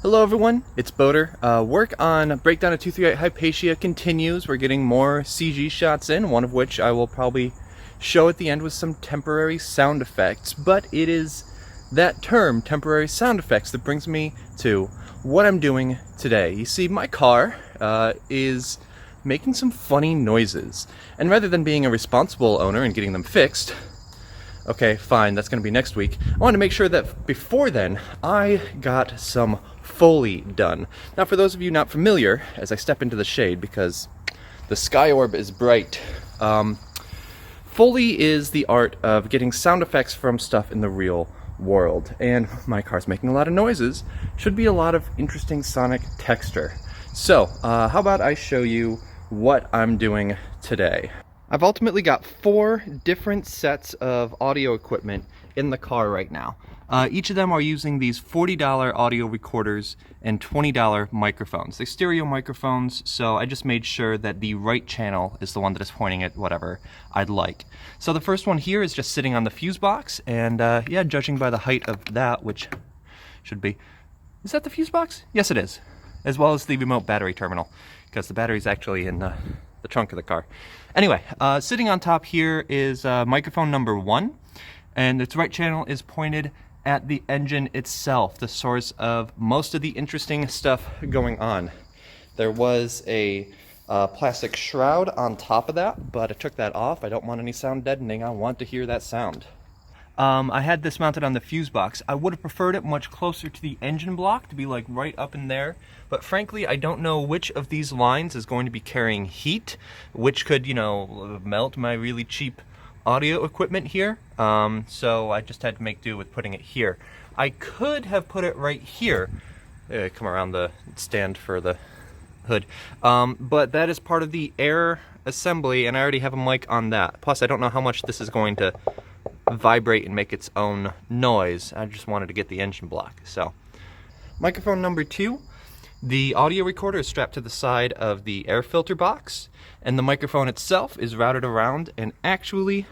Hello everyone, it's Boater. Work on Breakdown of 238 Hypatia continues. We're getting more CG shots in, one of which I will probably show at the end with some temporary sound effects. But it is that term, temporary sound effects, that brings me to what I'm doing today. You see, my car is making some funny noises. And rather than being a responsible owner and getting them fixed, okay, fine, that's going to be next week, I wanted to make sure that before then, I got some Foley done. Now, for those of you not familiar, as I step into the shade because the sky orb is bright, Foley is the art of getting sound effects from stuff in the real world. And my car's making a lot of noises. Should be a lot of interesting sonic texture. So, how about I show you what I'm doing today? I've ultimately got 4 different sets of audio equipment in the car right now. Each of them are using these $40 audio recorders and $20 microphones. They're stereo microphones, so I just made sure that the right channel is the one that is pointing at whatever I'd like. So the first one here is just sitting on the fuse box, and yeah, judging by the height of that, which should be... Is that the fuse box? Yes, it is. As well as the remote battery terminal, because the battery's actually in the trunk of the car. Anyway, sitting on top here is microphone number 1, and its right channel is pointed at the engine itself, the source of most of the interesting stuff going on. There was a plastic shroud on top of that, but I took that off. I don't want any sound deadening. I want to hear that sound. I had this mounted on the fuse box. I would have preferred it much closer to the engine block, to be like right up in there, but frankly I don't know which of these lines is going to be carrying heat, which could, you know, melt my really cheap audio equipment here, so I just had to make do with putting it here. I could have put it right here, come around the stand for the hood, but that is part of the air assembly and I already have a mic on that. Plus I don't know how much this is going to vibrate and make its own noise. I just wanted to get the engine block. So, microphone number 2, the audio recorder is strapped to the side of the air filter box, and the microphone itself is routed around, and actually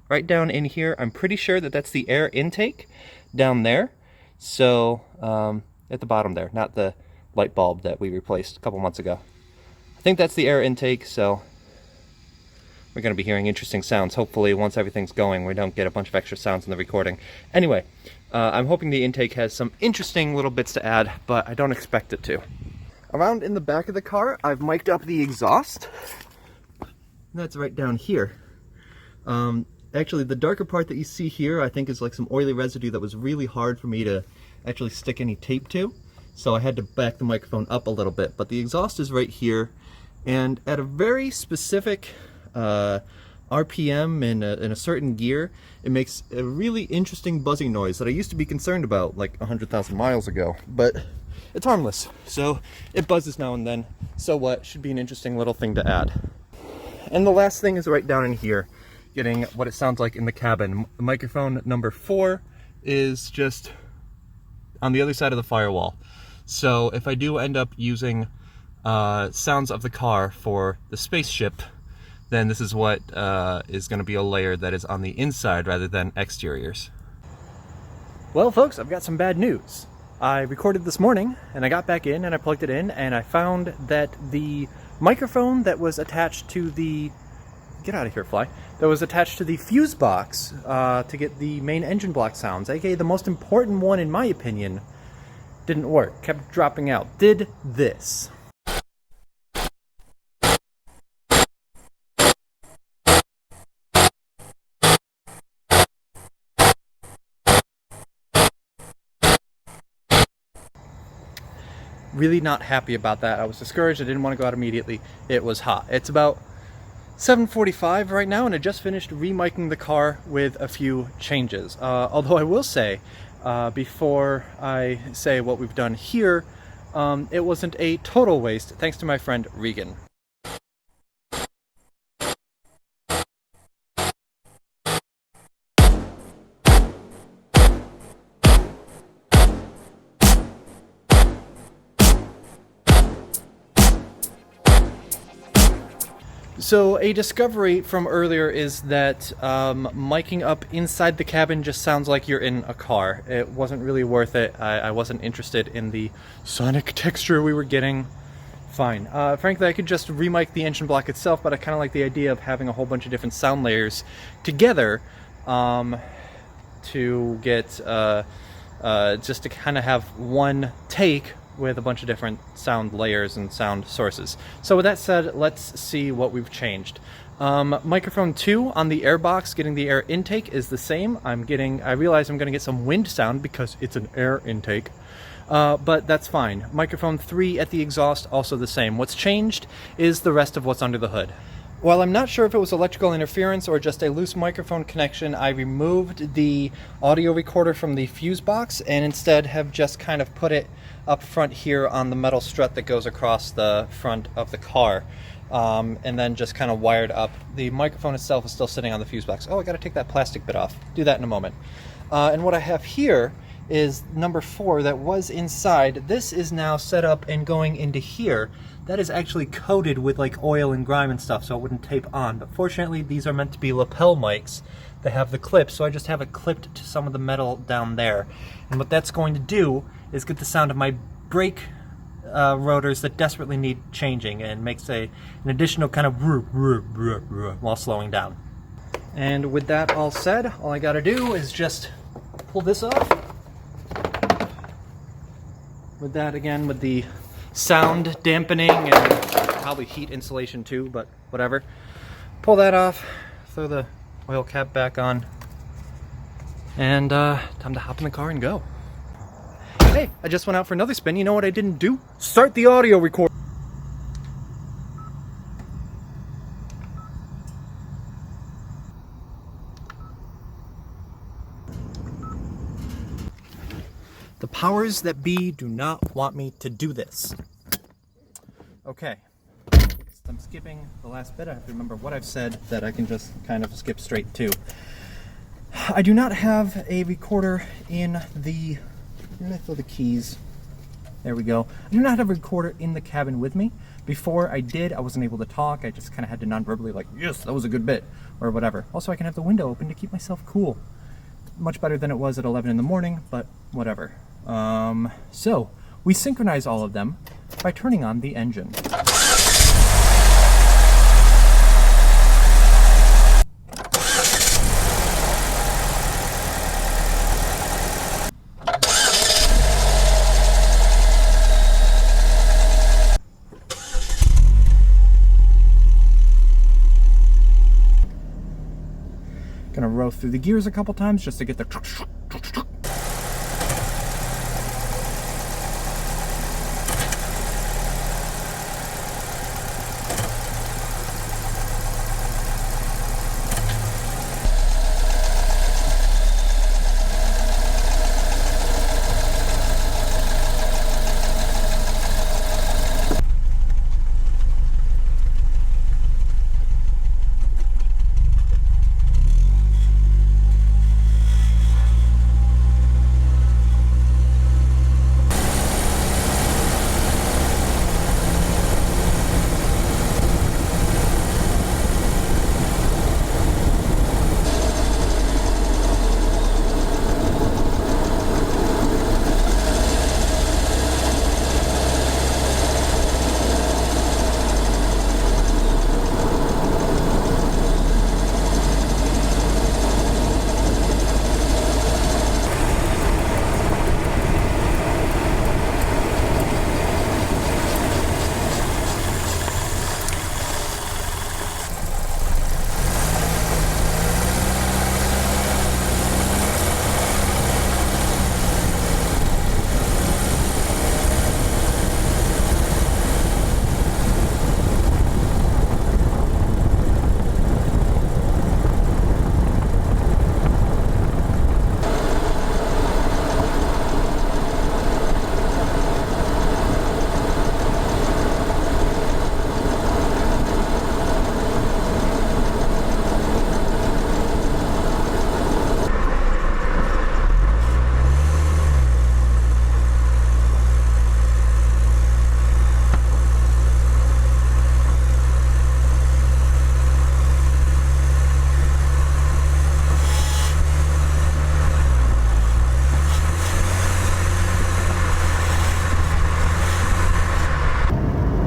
right down in here, I'm pretty sure that that's the air intake down there. So at the bottom there, not the light bulb that we replaced a couple months ago. I think that's the air intake, so we're going to be hearing interesting sounds. Hopefully, once everything's going, we don't get a bunch of extra sounds in the recording. Anyway, I'm hoping the intake has some interesting little bits to add, but I don't expect it to. Around in the back of the car, I've mic'd up the exhaust. That's right down here. Actually, the darker part that you see here, I think is like some oily residue that was really hard for me to actually stick any tape to. So I had to back the microphone up a little bit. But the exhaust is right here, and at a very specific RPM in a certain gear, it makes a really interesting buzzing noise that I used to be concerned about like 100,000 miles ago, but it's harmless. So it buzzes now and then. So what? Should be an interesting little thing to add. And the last thing is right down in here, getting what it sounds like in the cabin. Microphone number 4 is just on the other side of the firewall. So if I do end up using sounds of the car for the spaceship, then this is what is going to be a layer that is on the inside rather than exteriors. Well, folks, I've got some bad news. I recorded this morning, and I got back in, and I plugged it in, and I found that the microphone that was attached to the... Get out of here, fly. That was attached to the fuse box to get the main engine block sounds, aka the most important one in my opinion, didn't work. Kept dropping out. Did this. Really not happy about that. I was discouraged. I didn't want to go out immediately. It was hot. It's about 7:45 right now, and I just finished remicing the car with a few changes. Although I will say, before I say what we've done here, it wasn't a total waste, thanks to my friend Regan. So a discovery from earlier is that miking up inside the cabin just sounds like you're in a car. It wasn't really worth it. I wasn't interested in the sonic texture we were getting. Fine. Frankly, I could just remic the engine block itself, but I kind of like the idea of having a whole bunch of different sound layers together to get just to kind of have one take with a bunch of different sound layers and sound sources. So with that said, let's see what we've changed. Microphone 2 on the air box, getting the air intake is the same. I realize I'm going to get some wind sound because it's an air intake, but that's fine. Microphone 3 at the exhaust, also the same. What's changed is the rest of what's under the hood. While I'm not sure if it was electrical interference or just a loose microphone connection, I removed the audio recorder from the fuse box and instead have just kind of put it up front here on the metal strut that goes across the front of the car, and then just kind of wired up. The microphone itself is still sitting on the fuse box. Oh, I gotta take that plastic bit off. Do that in a moment. And what I have here is number 4 that was inside. This is now set up and going into here. That is actually coated with like oil and grime and stuff, so it wouldn't tape on. But fortunately, these are meant to be lapel mics that have the clips, so I just have it clipped to some of the metal down there. And what that's going to do is get the sound of my brake rotors that desperately need changing, and makes an additional kind of while slowing down. And with that all said, all I gotta do is just pull this off. With that, again, with the sound dampening and probably heat insulation too, but whatever. Pull that off, throw the oil cap back on, and time to hop in the car and go. Hey, I just went out for another spin. You know what I didn't do? Start the audio recorder. The powers that be do not want me to do this. Okay, I'm skipping the last bit. I have to remember what I've said that I can just kind of skip straight to. I do not have a recorder in the... Where did I throw the keys? There we go. I do not have a recorder in the cabin with me. Before I did, I wasn't able to talk. I just kind of had to non-verbally like, yes, that was a good bit, or whatever. Also, I can have the window open to keep myself cool. Much better than it was at 11 in the morning, but whatever. So, we synchronize all of them by turning on the engine. Gonna row through the gears a couple times just to get the...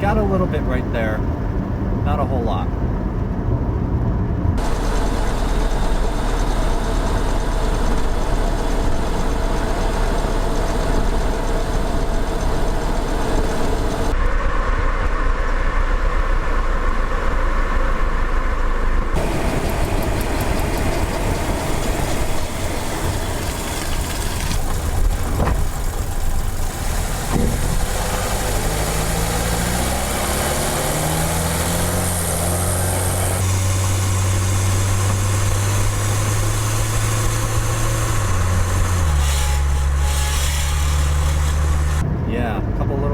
got a little bit right there, not a whole lot.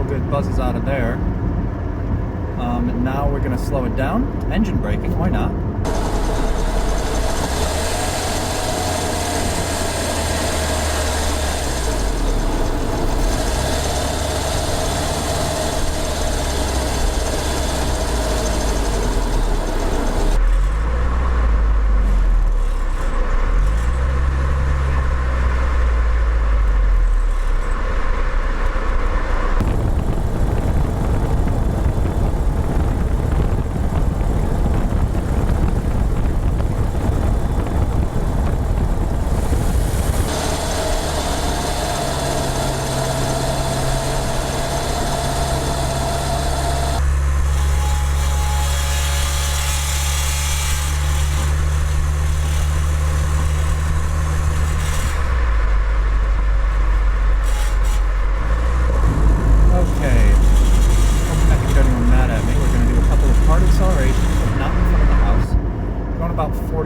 Good buzzes out of there. Now we're going to slow it down. Engine braking, why not?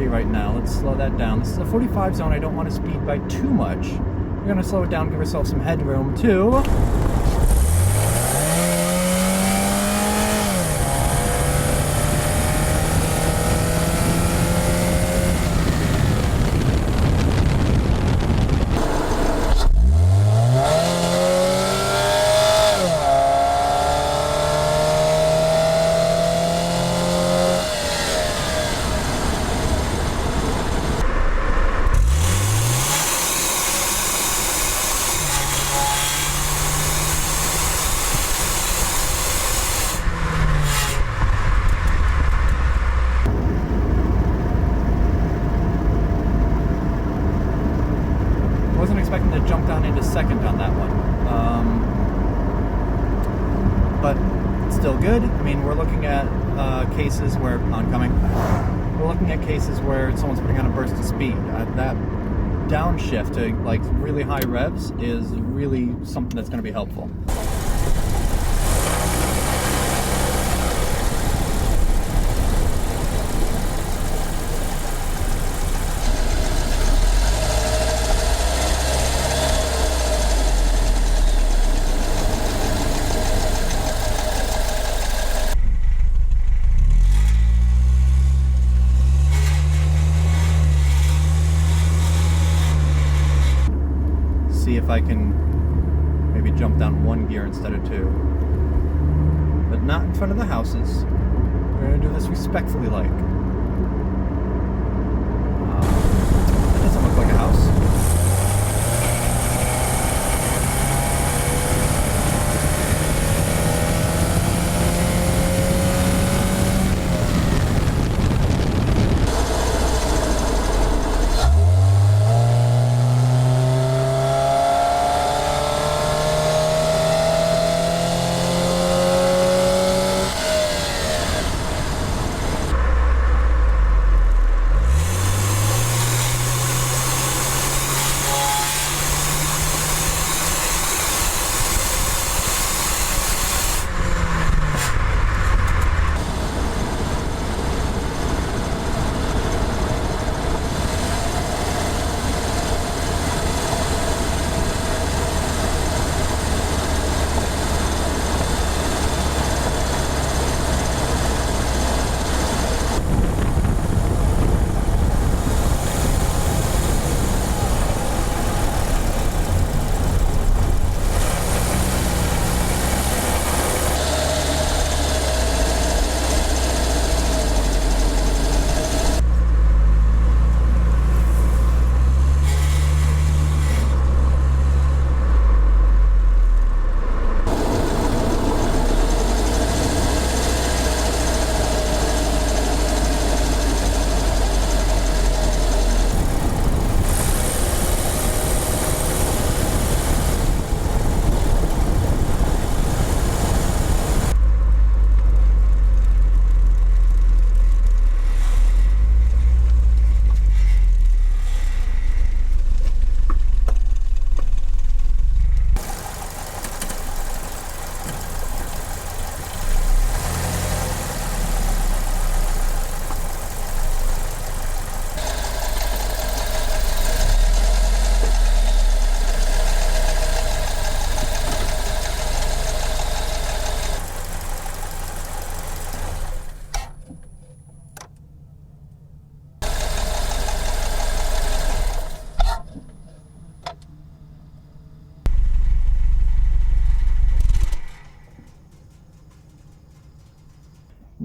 Right now. Let's slow that down. This is a 45 zone. I don't want to speed by too much. We're going to slow it down, give ourselves some headroom too. Wasn't expecting to jump down into second on that one, but it's still good. I mean, we're looking at cases where oncoming. We're looking at cases where someone's putting on a burst of speed. That downshift to like really high revs is really something that's going to be helpful. See if I can maybe jump down one gear instead of two. But not in front of the houses. We're going to do this respectfully like. That doesn't look like a house.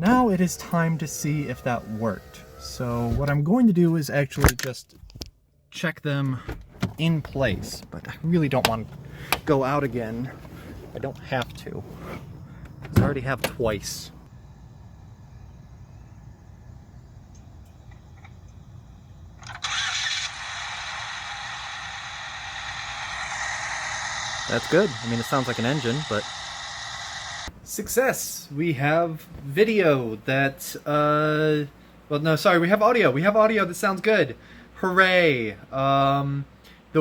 Now it is time to see if that worked. So what I'm going to do is actually just check them in place, but I really don't want to go out again. I don't have to, because I already have twice. That's good. I mean, it sounds like an engine, but... Success! We have video that, well, no, sorry, we have audio. We have audio that sounds good. Hooray! The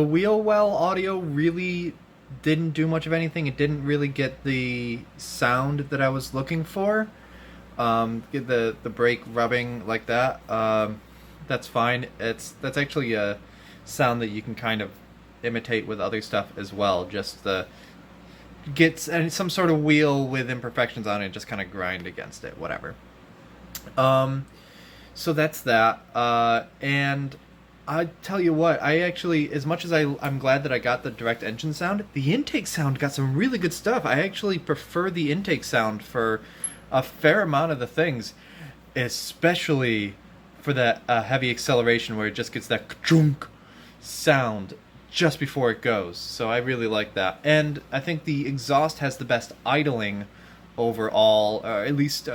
wheel well audio really didn't do much of anything. It didn't really get the sound that I was looking for. Get the brake rubbing like that. That's fine. That's actually a sound that you can kind of imitate with other stuff as well. Just get some sort of wheel with imperfections on it, just kind of grind against it, whatever. So that's that. And I tell you what, I actually, as much as I'm glad that I got the direct engine sound, the intake sound got some really good stuff. I actually prefer the intake sound for a fair amount of the things, especially for that heavy acceleration where it just gets that ka-chunk sound just before it goes. So I really like that. And I think the exhaust has the best idling overall, or at least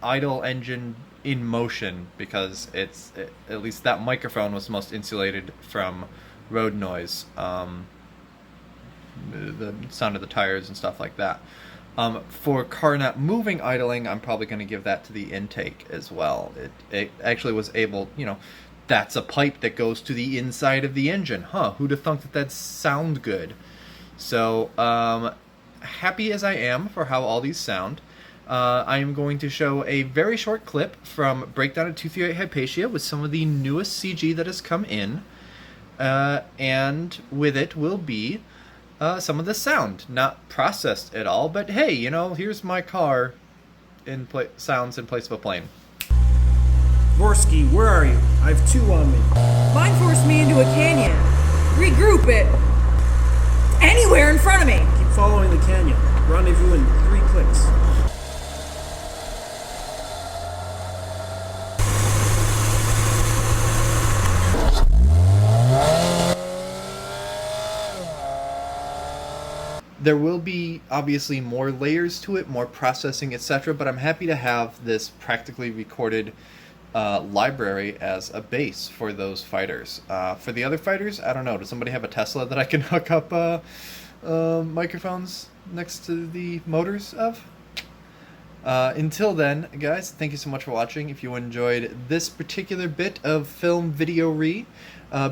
idle engine in motion, because at least that microphone was the most insulated from road noise, the sound of the tires and stuff like that. For car not moving idling, I'm probably going to give that to the intake as well. It actually was able, you know, that's a pipe that goes to the inside of the engine. Huh, who'd have thunk that'd sound good? So, happy as I am for how all these sound, I am going to show a very short clip from Breakdown at 238 Hypatia with some of the newest CG that has come in, and with it will be some of the sound, not processed at all, but hey, you know, here's my car in sounds in place of a plane. Vorsky, where are you? I have two on me. Mine forced me into a canyon. Regroup it. Anywhere in front of me. Keep following the canyon. Rendezvous in 3 clicks. There will be obviously more layers to it, more processing, etc., but I'm happy to have this practically recorded library as a base for those fighters. For the other fighters, I don't know. Does somebody have a Tesla that I can hook up microphones next to the motors of? Until then, guys, thank you so much for watching. If you enjoyed this particular bit of film video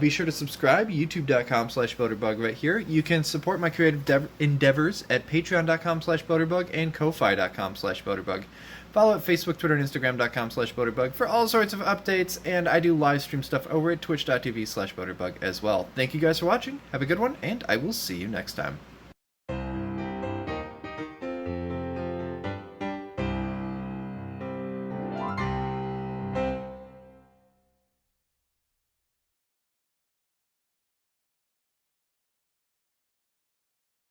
be sure to subscribe, youtube.com/boaterbug right here. You can support my creative endeavors at patreon.com/boaterbug and ko-fi.com/boaterbug. Follow at Facebook, Twitter, and Instagram.com/boaterbug for all sorts of updates, and I do live stream stuff over at twitch.tv/boaterbug as well. Thank you guys for watching, have a good one, and I will see you next time.